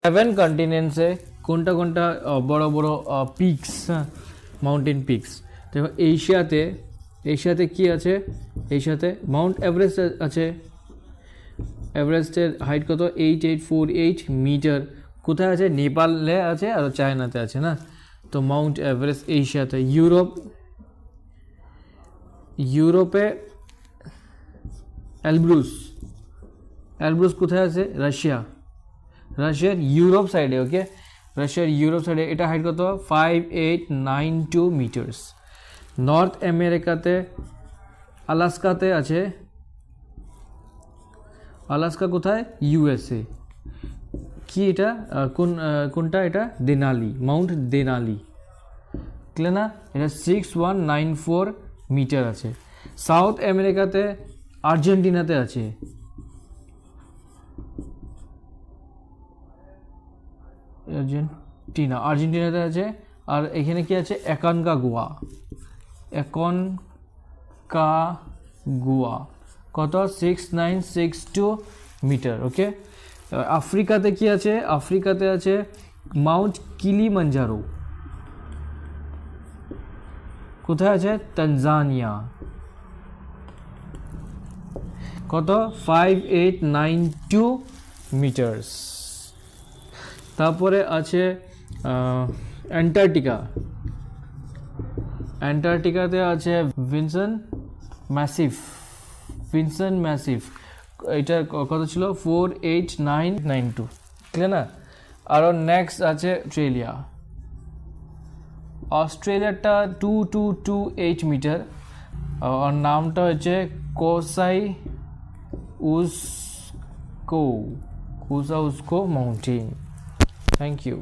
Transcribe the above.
7 কন্টিনেন্টসে কোনটা কোনটা বড় বড় পিকস, মাউন্টেন পিকস। দেখো এশিয়াতে কি আছে? এশিয়াতে মাউন্ট এভারেস্ট আছে। এভারেস্টের হাইট কত? 8848 মিটার। কোথায় আছে? নেপালে আছে আর চায়নাতে আছে না। তো মাউন্ট এভারেস্ট এশিয়াতে। ইউরোপে এলব্রুস কোথায় আছে? রাশিয়ার ইউরোপ সাইডে। ওকে, রাশিয়ার ইউরোপ সাইডে। এটা হাইট কত? 5892 মিটার্স। নর্থ আমেরিকাতে আলাস্কাতে আছে। আলাস্কা কোথায়? ইউএসএ। কি এটা? কোনটা এটা? Denali, Mount Denali. ক্লিয়ার না? এটা 6194 মিটার আছে। সাউথ আমেরিকাতে আর্জেন্টিনাতে আছে। আর্জেন্টিনাতে আছে। আর এখানে কি আছে? অ্যাকনকাগুয়া। কত? 6962 মিটার। ওকে, আফ্রিকাতে কি আছে? আফ্রিকাতে আছে মাউন্ট কিলিমাঞ্জারো। কোথায় আছে? তানজানিয়া। কত? 5892 মিটার্স। তারপরে আছে অ্যান্টার্কটিকাতে আছে ভিনসেন্ট ম্যাসিভ। এটা কত ছিল? 48992। ঠিক না? আরও নেক্সট আছে অস্ট্রেলিয়াটা 2228 মিটার। আর নামটা হচ্ছে কোসাউস্কো মাউন্টেন। Thank you.